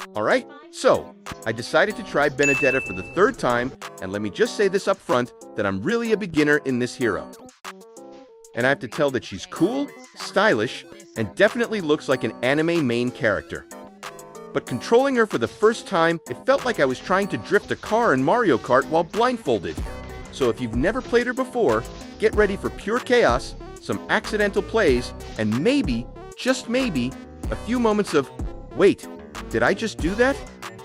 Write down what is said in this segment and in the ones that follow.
Alright, so I decided to try Benedetta for the third time, and let me just say this up front, that I'm really a beginner in this hero. And I have to tell that she's cool, stylish, and definitely looks like an anime main character. But controlling her for the first time, it felt like I was trying to drift a car in Mario Kart while blindfolded. So if you've never played her before, get ready for pure chaos, some accidental plays, and maybe, just maybe, a few moments of, wait, did I just do that?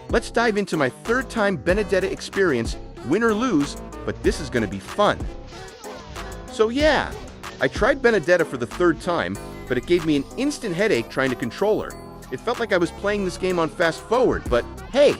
Let's dive into my third time Benedetta experience, win or lose, but this is going to be fun. So yeah, I tried Benedetta for the third time, but it gave me an instant headache trying to control her. It felt like I was playing this game on fast forward, but hey,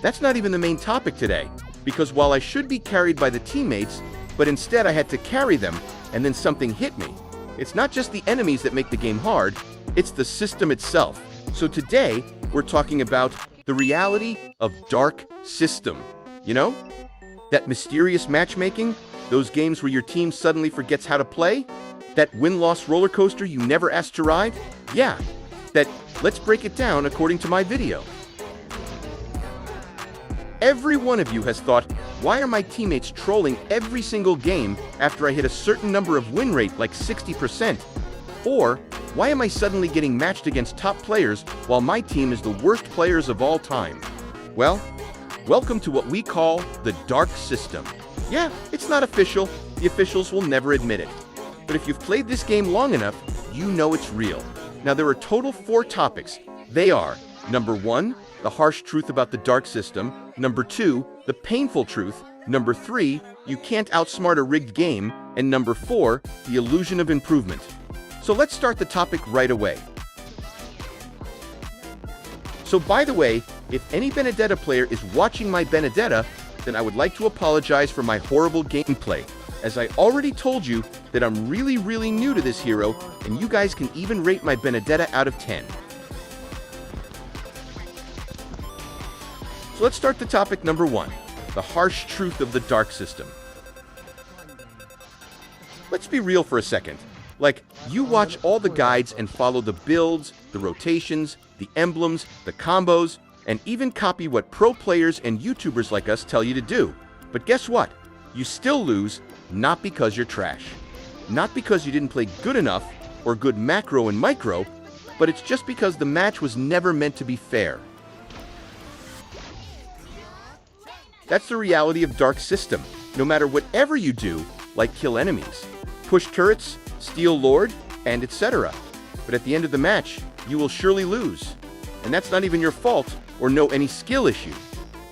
that's not even the main topic today, because while I should be carried by the teammates, but instead I had to carry them, and then something hit me. It's not just the enemies that make the game hard, it's the system itself. So today, we're talking about the reality of Dark System. You know? That mysterious matchmaking? Those games where your team suddenly forgets how to play? That win-loss roller coaster you never asked to ride? Yeah, that let's break it down according to my video. Every one of you has thought, why are my teammates trolling every single game after I hit a certain number of win rate, like 60%? Or, why am I suddenly getting matched against top players while my team is the worst players of all time? Well, welcome to what we call the Dark System. Yeah, it's not official. The officials will never admit it. But if you've played this game long enough, you know it's real. Now, there are total 4 topics. They are, number 1, the harsh truth about the Dark System. Number 2, the painful truth. Number 3, you can't outsmart a rigged game. And number 4, the illusion of improvement. So let's start the topic right away. So by the way, if any Benedetta player is watching my Benedetta, then I would like to apologize for my horrible gameplay, as I already told you that I'm really new to this hero, and you guys can even rate my Benedetta out of 10. So let's start the topic number 1, the harsh truth of the Dark System. Let's be real for a second. Like, you watch all the guides and follow the builds, the rotations, the emblems, the combos, and even copy what pro players and YouTubers like us tell you to do. But guess what? You still lose, not because you're trash. Not because you didn't play good enough, or good macro and micro, but it's just because the match was never meant to be fair. That's the reality of Dark System. No matter whatever you do, like kill enemies, push turrets, steal Lord, and etc. But at the end of the match, you will surely lose. And that's not even your fault or any skill issue.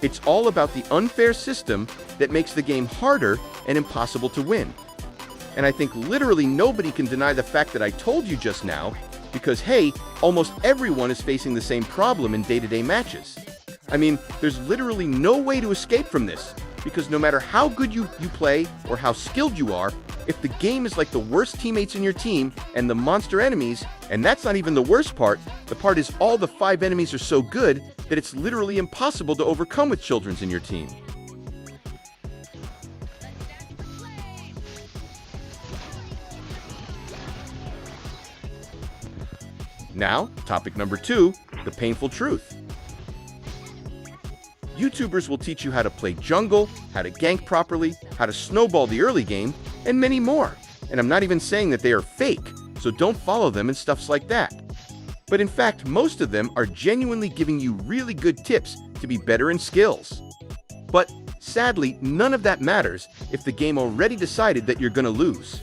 It's all about the unfair system that makes the game harder and impossible to win. And I think literally nobody can deny the fact that I told you just now, because hey, almost everyone is facing the same problem in day-to-day matches. I mean, there's literally no way to escape from this, because no matter how good you play or how skilled you are, if the game is like the worst teammates in your team and the monster enemies, and that's not even the worst part, the part is all the 5 enemies are so good that it's literally impossible to overcome with children's in your team. Now, topic number 2, the painful truth. YouTubers will teach you how to play jungle, how to gank properly, how to snowball the early game, and many more. And I'm not even saying that they are fake, so don't follow them and stuffs like that. But in fact, most of them are genuinely giving you really good tips to be better in skills. But sadly, none of that matters if the game already decided that you're gonna lose.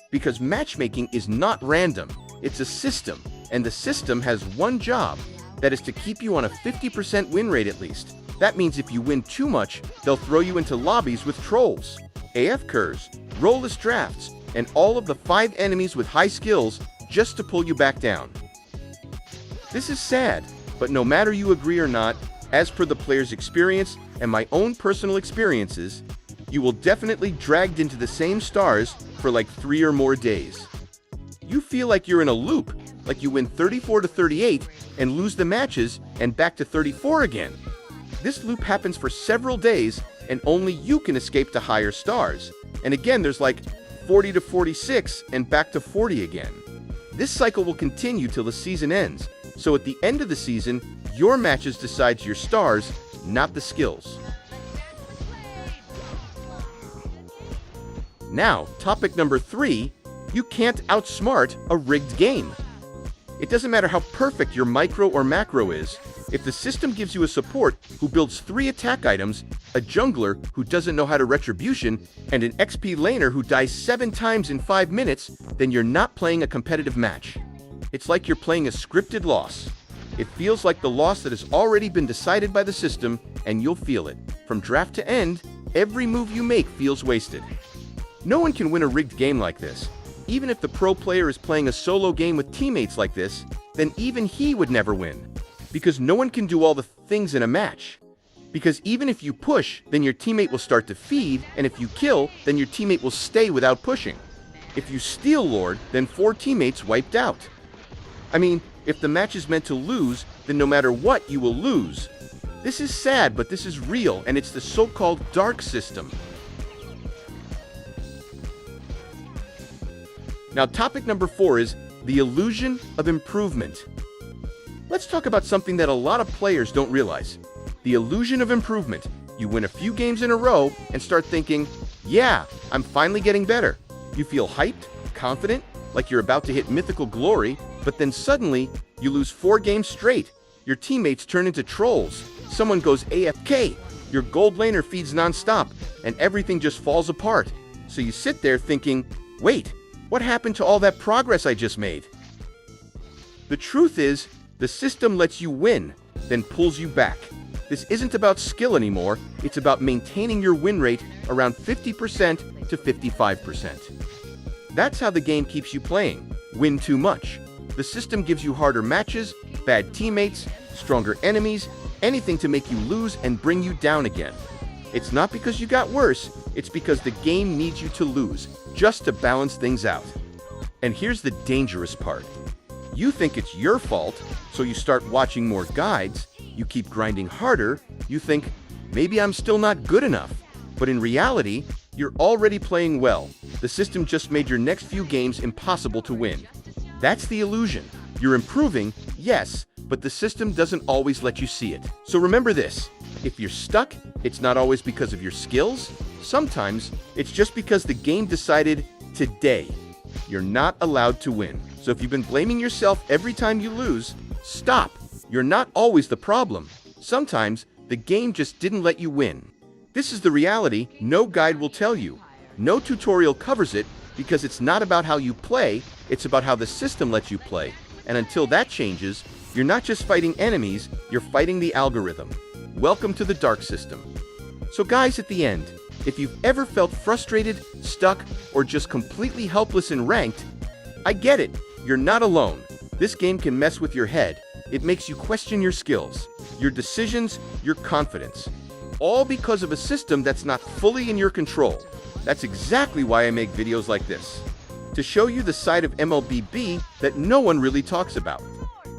Because matchmaking is not random, it's a system, and the system has one job, that is to keep you on a 50% win rate at least. That means if you win too much, they'll throw you into lobbies with trolls, AF curs, rollless drafts, and all of the 5 enemies with high skills just to pull you back down. This is sad, but no matter you agree or not, as per the player's experience and my own personal experiences, you will definitely dragged into the same stars for like 3 or more days. You feel like you're in a loop, like you win 34 to 38 and lose the matches and back to 34 again. This loop happens for several days and only you can escape to higher stars. And again, there's like 40 to 46 and back to 40 again. This cycle will continue till the season ends. So at the end of the season, Your matches decides your stars, not the skills. Now, topic number 3, you can't outsmart a rigged game. It doesn't matter how perfect your micro or macro is, if the system gives you a support who builds 3 attack items, a jungler who doesn't know how to retribution, and an XP laner who dies 7 times in 5 minutes, then you're not playing a competitive match. It's like you're playing a scripted loss. It feels like the loss that has already been decided by the system, and you'll feel it. From draft to end, every move you make feels wasted. No one can win a rigged game like this. Even if the pro player is playing a solo game with teammates like this, then even he would never win. Because no one can do all the things in a match. Because even if you push, then your teammate will start to feed, and if you kill, then your teammate will stay without pushing. If you steal Lord, then 4 teammates wiped out. I mean, if the match is meant to lose, then no matter what, you will lose. This is sad, but this is real, and it's the so-called dark system. Now, topic number 4 is the illusion of improvement. Let's talk about something that a lot of players don't realize. The illusion of improvement. You win a few games in a row and start thinking, yeah, I'm finally getting better. You feel hyped, confident, like you're about to hit mythical glory, but then suddenly, you lose 4 games straight. Your teammates turn into trolls. Someone goes AFK. Your gold laner feeds nonstop, and everything just falls apart. So you sit there thinking, wait, what happened to all that progress I just made? The truth is, the system lets you win, then pulls you back. This isn't about skill anymore, it's about maintaining your win rate around 50% to 55%. That's how the game keeps you playing. Win too much. The system gives you harder matches, bad teammates, stronger enemies, anything to make you lose and bring you down again. It's not because you got worse, it's because the game needs you to lose, just to balance things out. And here's the dangerous part. You think it's your fault, so you start watching more guides, you keep grinding harder, you think, maybe I'm still not good enough. But in reality, you're already playing well. The system just made your next few games impossible to win. That's the illusion. You're improving, yes, but the system doesn't always let you see it. So remember this, if you're stuck, it's not always because of your skills. Sometimes, it's just because the game decided, today, you're not allowed to win. So if you've been blaming yourself every time you lose, stop. You're not always the problem. Sometimes, the game just didn't let you win. This is the reality no guide will tell you. No tutorial covers it because it's not about how you play, it's about how the system lets you play. And until that changes, you're not just fighting enemies, you're fighting the algorithm. Welcome to the dark system. So guys, at the end, if you've ever felt frustrated, stuck, or just completely helpless in ranked, I get it. You're not alone. This game can mess with your head. It makes you question your skills, your decisions, your confidence. All because of a system that's not fully in your control. That's exactly why I make videos like this. To show you the side of MLBB that no one really talks about.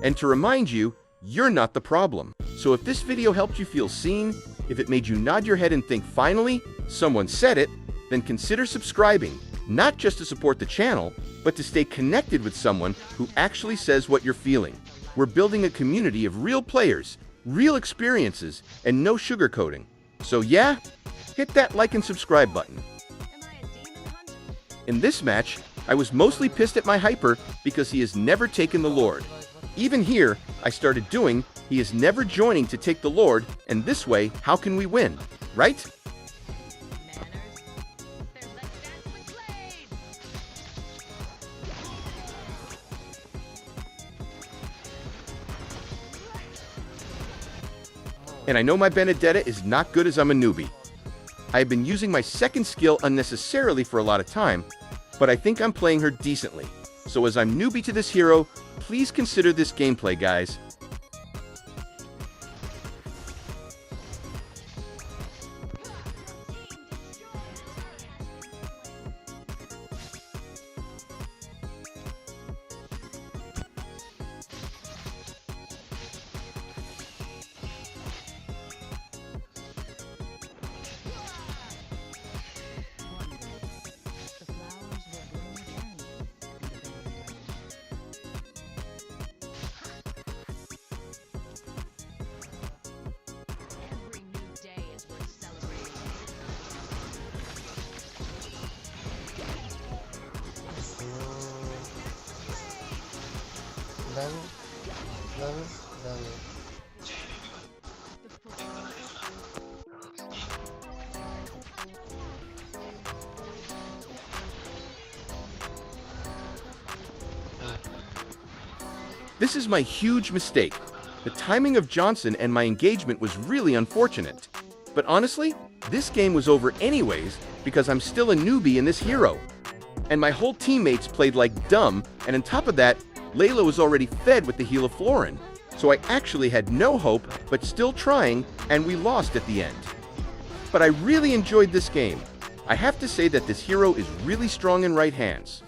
And to remind you, you're not the problem. So if this video helped you feel seen, if it made you nod your head and think, finally, someone said it, then consider subscribing, not just to support the channel, but to stay connected with someone who actually says what you're feeling. We're building a community of real players, real experiences, and no sugarcoating. So yeah, hit that like and subscribe button. In this match, I was mostly pissed at my hyper because he has never taken the Lord. Even here, I started doing, he is never joining to take the Lord, and this way, how can we win, right? And I know my Benedetta is not good as I'm a newbie. I have been using my second skill unnecessarily for a lot of time, but I think I'm playing her decently. So as I'm newbie to this hero, please consider this gameplay, guys. Then, then, then. This is my huge mistake. The timing of Johnson and my engagement was really unfortunate. But honestly, this game was over anyways because I'm still a newbie in this hero. And my whole teammates played like dumb, and on top of that, Layla was already fed with the heal of Florin. So I actually had no hope, but still trying, and we lost at the end. But I really enjoyed this game. I have to say that this hero is really strong in right hands.